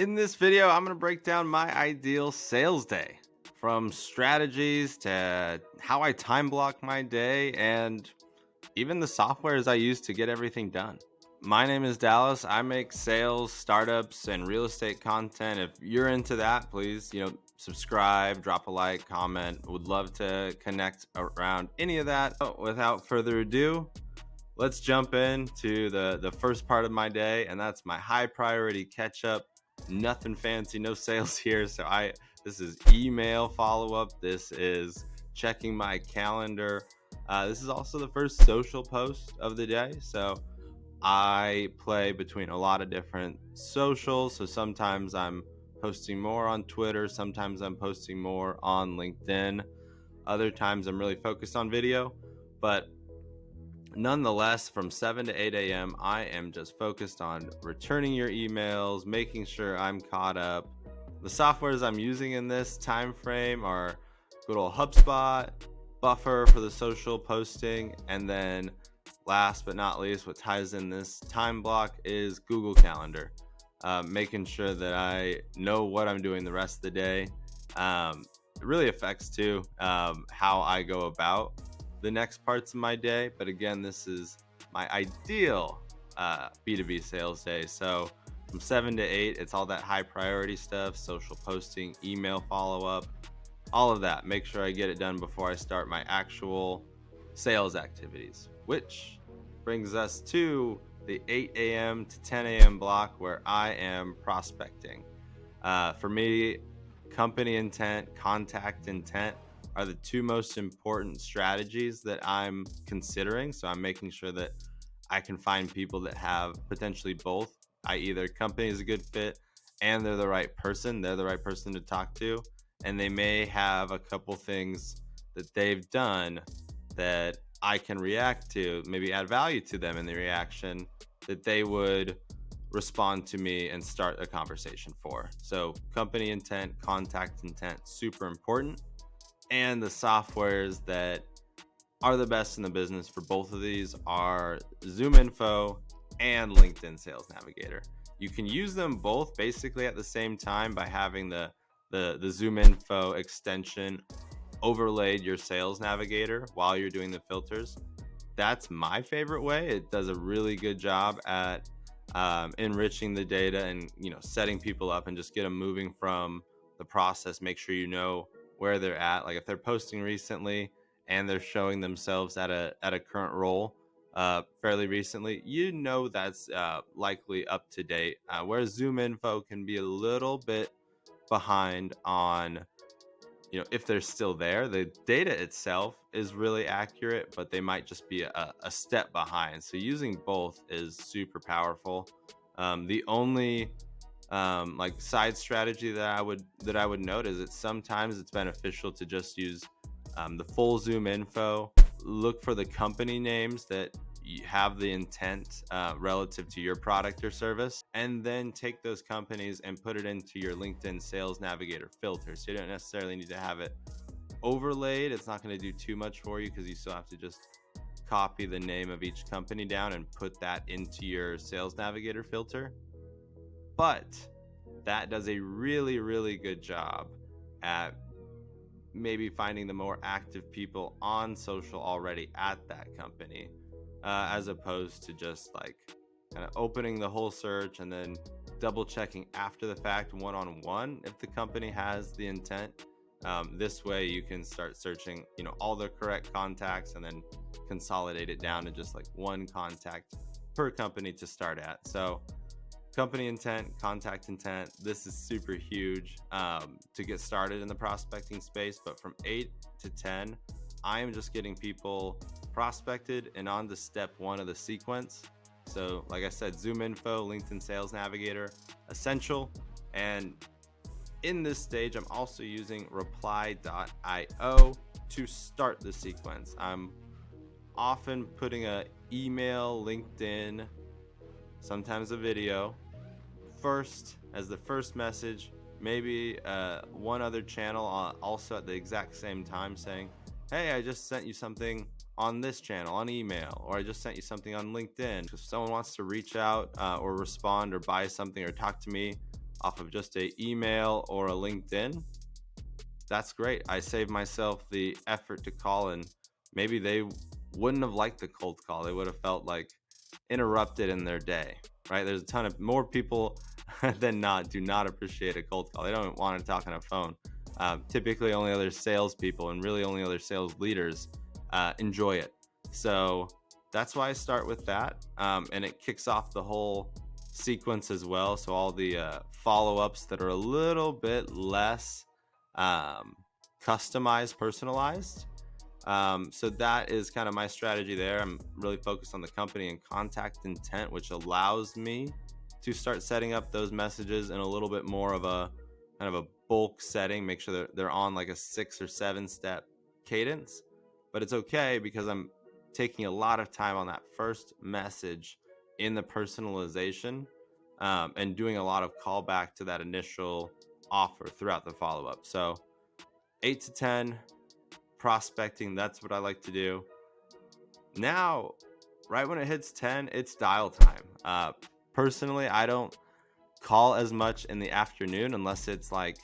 In this video, I'm going to break down my ideal sales day, from strategies to how I time block my day and even the softwares I use to get everything done. My name is Dallas. I make sales, startups, and real estate content. If you're into that, please, subscribe, drop a like, comment. Would love to connect around any of that. So without further ado, let's jump into the first part of my day, and that's my high priority catch up. Nothing fancy, no sales here. So this is email follow-up. This is checking my calendar. This is also the first social post of the day. So I play between a lot of different socials. So sometimes I'm posting more on Twitter. Sometimes I'm posting more on LinkedIn. Other times I'm really focused on video. But nonetheless, from 7 to 8 a.m., I am just focused on returning your emails, making sure I'm caught up. The softwares I'm using in this time frame are good old HubSpot, Buffer for the social posting, and then last but not least, what ties in this time block is Google Calendar. Making sure that I know what I'm doing the rest of the day. It really affects too how I go about the next parts of my day. But again, this is my ideal B2B sales day. So from 7 to 8, it's all that high priority stuff, social posting, email follow-up, all of that. Make sure I get it done before I start my actual sales activities, which brings us to the 8 a.m. to 10 a.m. block where I am prospecting. For me, company intent, contact intent are the two most important strategies that I'm considering. So I'm making sure that I can find people that have potentially both. Either company is a good fit and they're the right person. They're the right person to talk to. And they may have a couple things that they've done that I can react to, maybe add value to them in the reaction that they would respond to me and start a conversation for. So company intent, contact intent, super important. And the softwares that are the best in the business for both of these are ZoomInfo and LinkedIn Sales Navigator. You can use them both basically at the same time by having the ZoomInfo extension overlaid your Sales Navigator while you're doing the filters. That's my favorite way. It does a really good job at enriching the data and setting people up and just get them moving from the process. Make sure you know where they're at. Like if they're posting recently and they're showing themselves at a current role fairly recently, that's likely up to date. Whereas ZoomInfo can be a little bit behind on if they're still there. The data itself is really accurate, but they might just be a step behind. So using both is super powerful. The only side strategy that I would note is that sometimes it's beneficial to just use the full ZoomInfo. Look for the company names that you have the intent relative to your product or service, and then take those companies and put it into your LinkedIn Sales Navigator filter. So you don't necessarily need to have it overlaid. It's not going to do too much for you because you still have to just copy the name of each company down and put that into your Sales Navigator filter. But that does a really, really good job at maybe finding the more active people on social already at that company, as opposed to just kind of opening the whole search and then double checking after the fact one-on-one if the company has the intent. This way you can start searching all the correct contacts and then consolidate it down to just one contact per company to start at. So company intent, contact intent, this is super huge to get started in the prospecting space. But from 8 to 10, I am just getting people prospected and on to step 1 of the sequence. So like I said, ZoomInfo, LinkedIn Sales Navigator, essential. And in this stage, I'm also using reply.io to start the sequence. I'm often putting a email, LinkedIn, sometimes a video first as the first message, maybe one other channel also at the exact same time, saying, hey, I just sent you something on this channel on email, or I just sent you something on LinkedIn. If someone wants to reach out or respond or buy something or talk to me off of just a email or a LinkedIn, that's great. I save myself the effort to call, and maybe they wouldn't have liked the cold call. They would have felt like interrupted in their day, right? There's a ton of more people than not do not appreciate a cold call. They don't want to talk on a phone. Typically, only other salespeople and really only other sales leaders enjoy it. So that's why I start with that, and it kicks off the whole sequence as well. So all the follow-ups that are a little bit less customized, personalized. So that is kind of my strategy there. I'm really focused on the company and contact intent, which allows me to start setting up those messages in a little bit more of a kind of a bulk setting. Make sure they're on like a 6 or 7 step cadence, but it's okay because I'm taking a lot of time on that first message in the personalization, and doing a lot of callback to that initial offer throughout the follow-up. So 8 to 10 prospecting, that's what I like to do. Now, right when it hits 10, it's dial time. Personally, I don't call as much in the afternoon unless it's like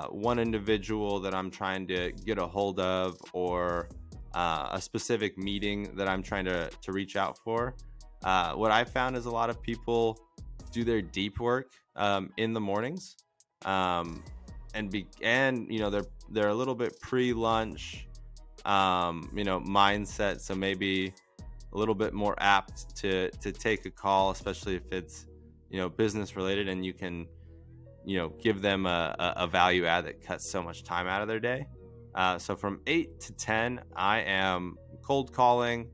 one individual that I'm trying to get a hold of, or a specific meeting that I'm trying to reach out for. What I found is a lot of people do their deep work in the mornings, and they're a little bit pre-lunch mindset, so maybe a little bit more apt to take a call, especially if it's business related, and you can give them a value add that cuts so much time out of their day. So from 8 to 10, I am cold calling.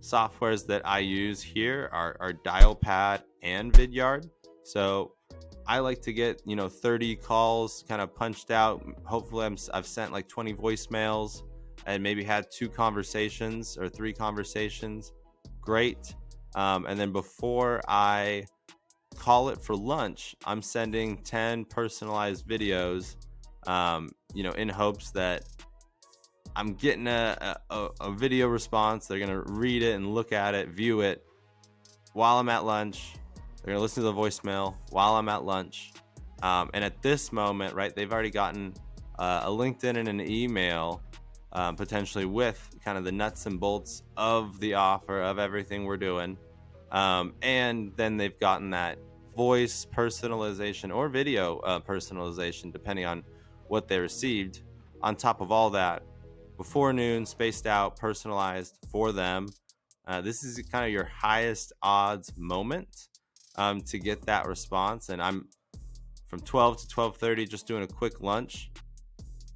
Softwares that I use here are Dialpad and Vidyard. So I like to get 30 calls kind of punched out. Hopefully I've sent like 20 voicemails and maybe had 2 conversations or 3 conversations. Great. And then before I call it for lunch, I'm sending 10 personalized videos, in hopes that I'm getting a video response. They're going to read it and look at it, view it while I'm at lunch. They're going to listen to the voicemail while I'm at lunch. And at this moment, right, they've already gotten a LinkedIn and an email, potentially with kind of the nuts and bolts of the offer, of everything we're doing. And then they've gotten that voice personalization or video personalization, depending on what they received. On top of all that, before noon, spaced out, personalized for them. This is kind of your highest odds moment to get that response. And I'm from 12 to 12:30 just doing a quick lunch.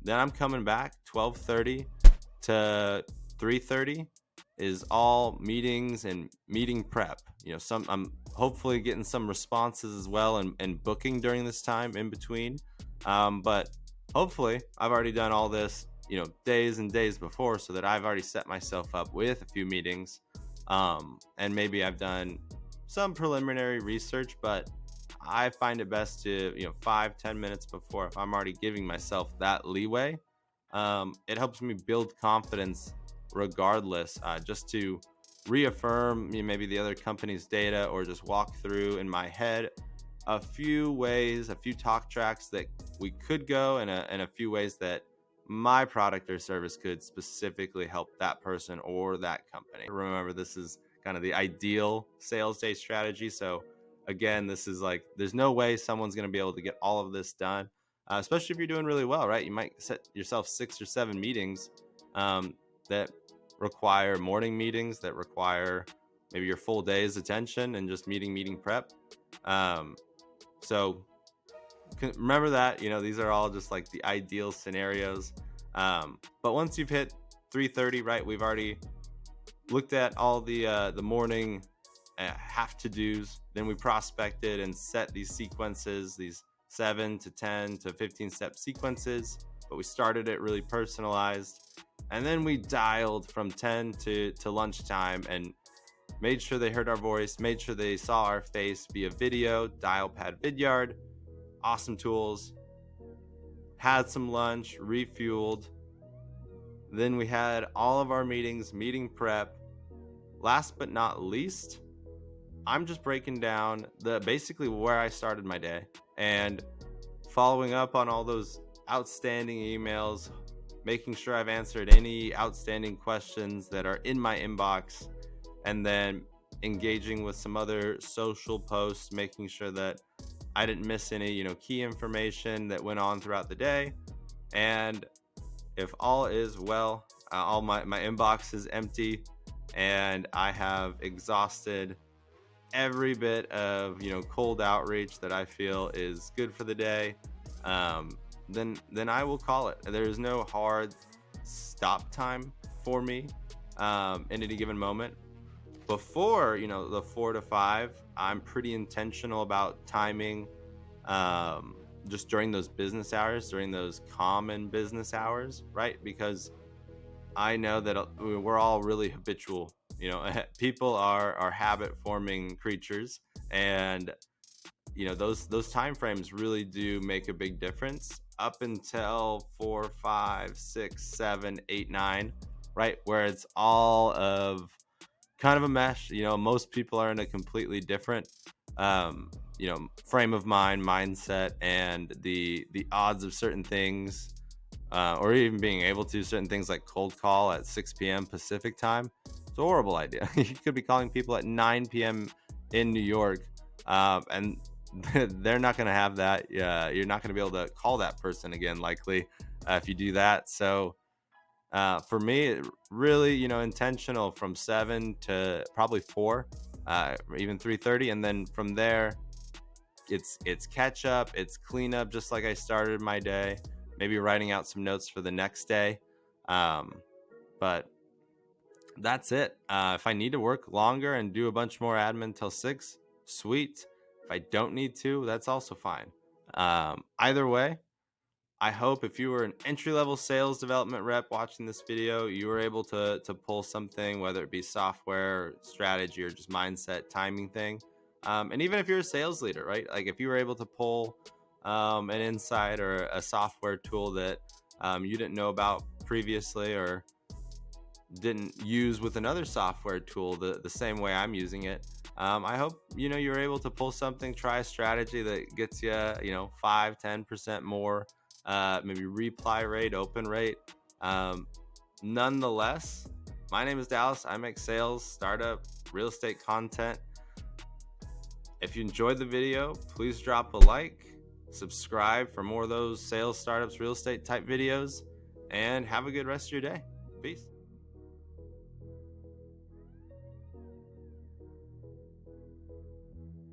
Then I'm coming back 12:30 to 3:30 is all meetings and meeting prep. I'm hopefully getting some responses as well, and booking during this time in between. But hopefully I've already done all this days and days before, so that I've already set myself up with a few meetings, and maybe I've done some preliminary research, but I find it best to 5-10 minutes before, if I'm already giving myself that leeway. It helps me build confidence regardless, just to reaffirm maybe the other company's data, or just walk through in my head a few ways, a few talk tracks that we could go, and a few ways that my product or service could specifically help that person or that company. Remember, this is kind of the ideal sales day strategy. So again, this is like, there's no way someone's going to be able to get all of this done, especially if you're doing really well, right? You might set yourself 6 or 7 meetings that require morning meetings, that require maybe your full day's attention and just meeting prep. So remember that, these are all just like the ideal scenarios. But once you've hit 3:30, right, we've already looked at all the morning have to do's. Then we prospected and set these sequences, these 7 to 10 to 15 step sequences, but we started it really personalized. And then we dialed from 10 to lunchtime and made sure they heard our voice, made sure they saw our face via video, Dialpad, Vidyard. Awesome tools. Had some lunch, refueled. Then we had all of our meetings, meeting prep. Last but not least, I'm just breaking down basically where I started my day and following up on all those outstanding emails, making sure I've answered any outstanding questions that are in my inbox, and then engaging with some other social posts, making sure that I didn't miss any, key information that went on throughout the day. And if all is well, all my inbox is empty and I have exhausted every bit of, cold outreach that I feel is good for the day, um, then I will call it. There's no hard stop time for me in any given moment. Before, the 4 to 5, I'm pretty intentional about timing, just during those business hours, during those common business hours, right? Because I know that we're all really habitual. People are habit forming creatures, and those time frames really do make a big difference up until 4, 5, 6, 7, 8, 9, right? Where it's all of kind of a mesh. Most people are in a completely different frame of mind, mindset, and the odds of certain things, or even being able to certain things like cold call at 6 p.m. Pacific time. It's a horrible idea. You could be calling people at 9 p.m. in New York, and they're not going to have that. You're not going to be able to call that person again, likely, if you do that. So for me, really, intentional from 7 to probably 4, even 3:30, and then from there, it's catch up, it's clean up, just like I started my day. Maybe writing out some notes for the next day, but that's it. If I need to work longer and do a bunch more admin till 6, sweet. If I don't need to, that's also fine. Either way, I hope if you were an entry-level sales development rep watching this video, you were able to pull something, whether it be software, strategy, or just mindset, timing thing. And even if you're a sales leader, right? Like if you were able to pull an insight or a software tool that you didn't know about previously, or didn't use with another software tool the same way I'm using it. I hope you're able to pull something, try a strategy that gets you 5-10% more, maybe reply rate, open rate. Nonetheless, my name is Dallas. I make sales, startup, real estate content. If you enjoyed the video, please drop a like, subscribe for more of those sales, startups, real estate type videos, and have a good rest of your day. Peace.